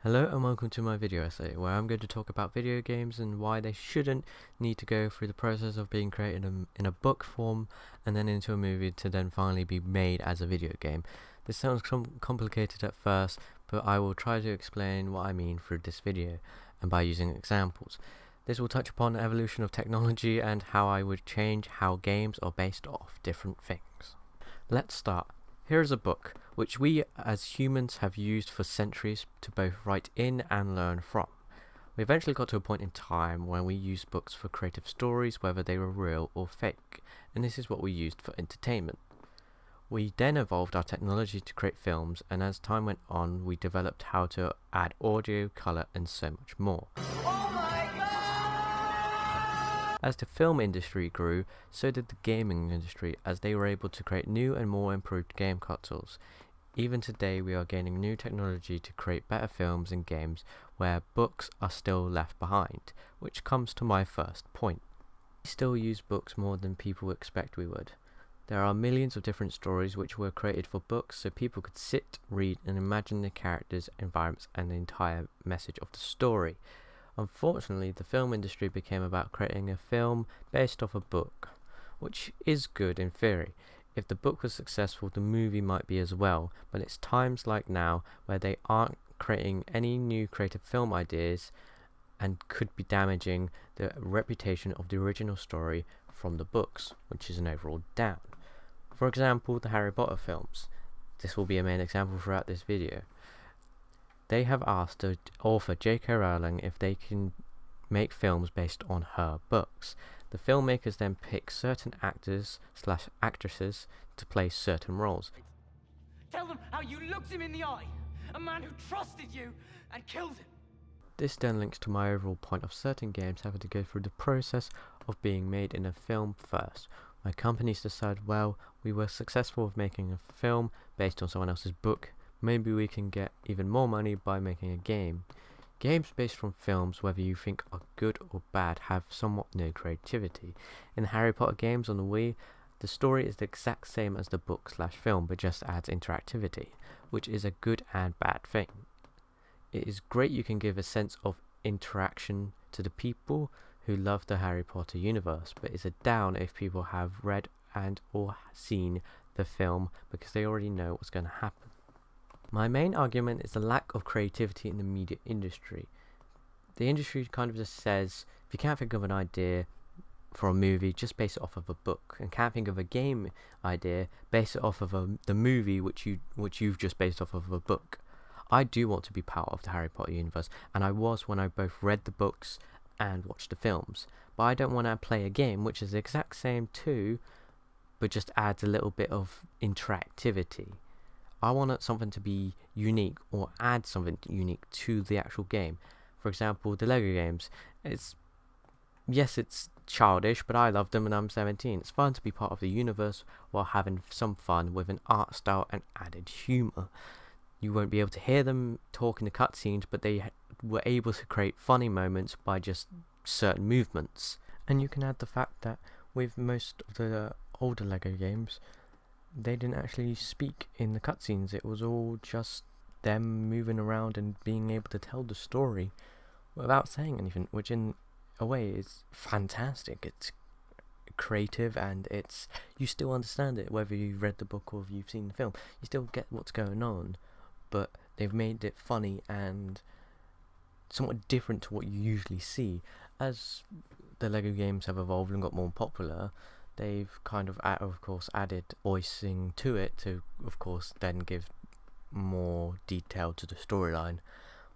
Hello and welcome to my video essay where I'm going to talk about video games and why they shouldn't need to go through the process of being created in a book form and then into a movie to then finally be made as a video game. This sounds complicated at first, but I will try to explain what I mean through this video and by using examples. This will touch upon the evolution of technology and how I would change how games are based off different things. Let's start. Here is a book, which we as humans have used for centuries to both write in and learn from. We eventually got to a point in time when we used books for creative stories, whether they were real or fake, and this is what we used for entertainment. We then evolved our technology to create films, and as time went on, we developed how to add audio, colour, and so much more. As the film industry grew, so did the gaming industry, as they were able to create new and more improved game consoles. Even today we are gaining new technology to create better films and games where books are still left behind, which comes to my first point. We still use books more than people expect we would. There are millions of different stories which were created for books so people could sit, read and imagine the characters, environments and the entire message of the story. Unfortunately, the film industry became about creating a film based off a book, which is good in theory. If the book was successful, the movie might be as well, but it's times like now where they aren't creating any new creative film ideas and could be damaging the reputation of the original story from the books, which is an overall down. For example, the Harry Potter films. This will be a main example throughout this video. They have asked the author J.K. Rowling if they can make films based on her books. The filmmakers then pick certain actors/actresses to play certain roles. Tell them how you looked him in the eye, a man who trusted you and killed him. This then links to my overall point of certain games having to go through the process of being made in a film first. My companies decide, well, we were successful with making a film based on someone else's book. Maybe we can get even more money by making a game. Games based from films, whether you think are good or bad, have somewhat no creativity. In the Harry Potter games on the Wii, the story is the exact same as the book/film, but just adds interactivity, which is a good and bad thing. It is great you can give a sense of interaction to the people who love the Harry Potter universe, but it's a down if people have read and or seen the film because they already know what's going to happen. My main argument is the lack of creativity in the media industry. The industry kind of just says, if you can't think of an idea for a movie, just base it off of a book, and can't think of a game idea, base it off of the movie which you've just based off of a book. I do want to be part of the Harry Potter universe, and I was when I both read the books and watched the films, but I don't want to play a game which is the exact same too, but just adds a little bit of interactivity. I want something to be unique or add something unique to the actual game. For example, the Lego games. It's childish, but I love them and I'm 17. It's fun to be part of the universe while having some fun with an art style and added humour. You won't be able to hear them talk in the cutscenes, but they were able to create funny moments by just certain movements. And you can add the fact that with most of the older Lego games, they didn't actually speak in the cutscenes. It was all just them moving around and being able to tell the story without saying anything, which in a way is fantastic. It's creative and you still understand it whether you've read the book or if you've seen the film. You still get what's going on, but they've made it funny and somewhat different to what you usually see. As the Lego games have evolved and got more popular, they've kind of course added voicing to it to of course then give more detail to the storyline,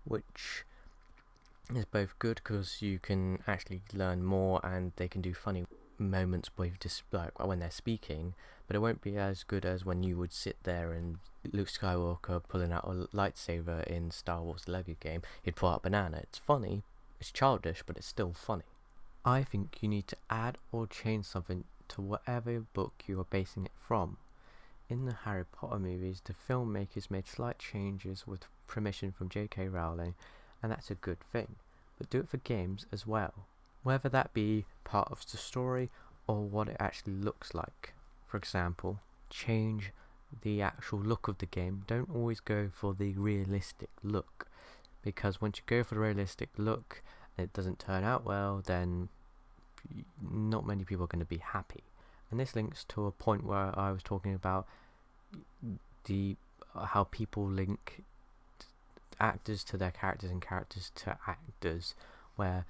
which is both good because you can actually learn more and they can do funny moments with just like when they're speaking, but it won't be as good as when you would sit there and Luke Skywalker pulling out a lightsaber in Star Wars Lego game. He'd pull out a banana. It's funny, it's childish, but it's still funny. I think you need to add or change something to whatever book you are basing it from. In the Harry Potter movies, the filmmakers made slight changes with permission from J.K. Rowling, and that's a good thing, but do it for games as well, whether that be part of the story or what it actually looks like. For example, change the actual look of the game. Don't always go for the realistic look. because once you go for the realistic look and it doesn't turn out well, then not many people are going to be happy. And this links to a point where I was talking about how people link actors to their characters and characters to actors, where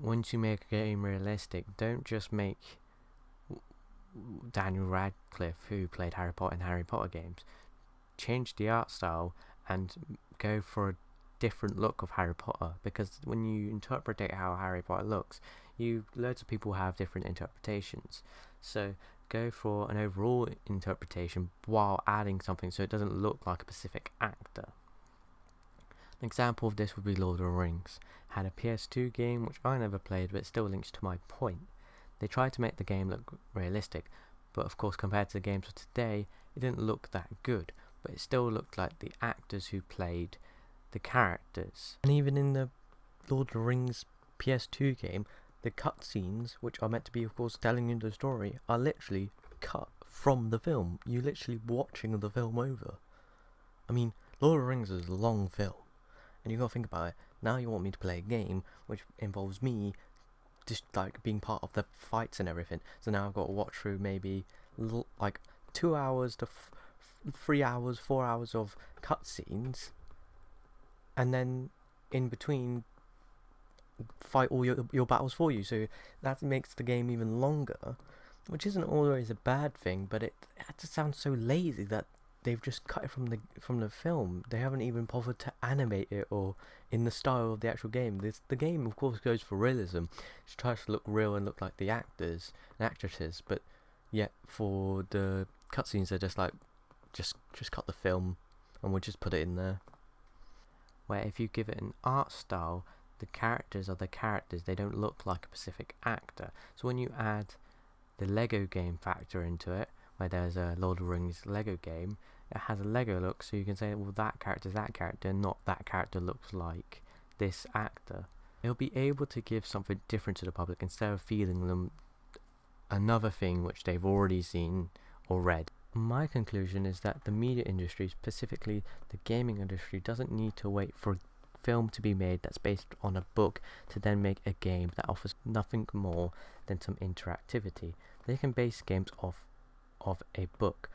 once you make a game realistic, don't just make Daniel Radcliffe, who played Harry Potter in Harry Potter games. Change the art style and go for a different look of Harry Potter, because when you interpret how Harry Potter looks, loads of people have different interpretations. So go for an overall interpretation while adding something so it doesn't look like a specific actor. An example of this would be Lord of the Rings. Had a PS2 game which I never played, but it still links to my point. They tried to make the game look realistic, but of course compared to the games of today, it didn't look that good, but it still looked like the actors who played the characters. And even in the Lord of the Rings PS2 game, the cutscenes, which are meant to be of course telling you the story, are literally cut from the film. You're literally watching the film over. I mean, Lord of the Rings is a long film, and you gotta think about it. Now you want me to play a game which involves me just like being part of the fights and everything, so now I've got to watch through maybe like 2 hours to 3 hours, 4 hours of cutscenes, and then in between fight all your battles for you. So that makes the game even longer, which isn't always a bad thing, but it just sounds so lazy that they've just cut it from the film. They haven't even bothered to animate it or in the style of the actual game. The game of course goes for realism. It tries to look real and look like the actors and actresses, but yet for the cutscenes they're just like just cut the film and we'll just put it in there. Where if you give it an art style, the characters are the characters, they don't look like a specific actor. So when you add the Lego game factor into it, where there's a Lord of the Rings Lego game, it has a Lego look, so you can say, well, that character's that character, not that character looks like this actor. It'll be able to give something different to the public instead of feeding them another thing which they've already seen or read. My conclusion is that the media industry, specifically the gaming industry, doesn't need to wait for a film to be made that's based on a book to then make a game that offers nothing more than some interactivity. They can base games off of a book,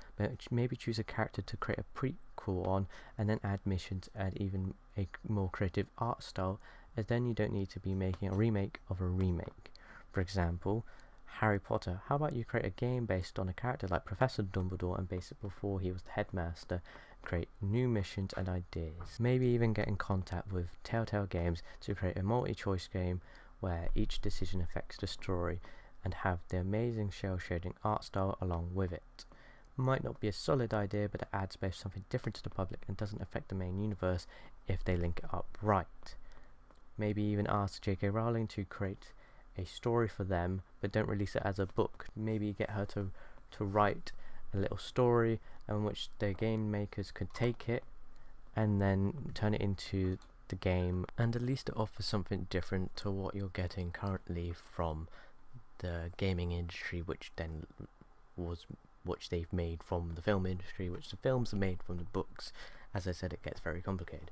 maybe choose a character to create a prequel on, and then add missions, add even a more creative art style, as then you don't need to be making a remake of a remake. For example, Harry Potter. How about you create a game based on a character like Professor Dumbledore and base it before he was the headmaster, create new missions and ideas. Maybe even get in contact with Telltale Games to create a multi-choice game where each decision affects the story, and have the amazing shell shading art style along with it. Might not be a solid idea, but it adds space something different to the public and doesn't affect the main universe if they link it up right. Maybe even ask J.K. Rowling to create a story for them, but don't release it as a book. Maybe get her to write a little story in which the game makers could take it and then turn it into the game, and at least it offers something different to what you're getting currently from the gaming industry, which they've made from the film industry, which the films are made from the books. As I said, it gets very complicated.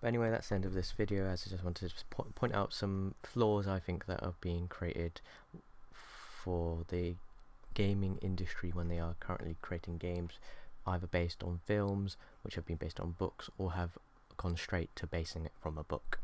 But anyway, that's the end of this video, as I just wanted to point out some flaws I think that are being created for the gaming industry when they are currently creating games either based on films which have been based on books or have gone straight to basing it from a book.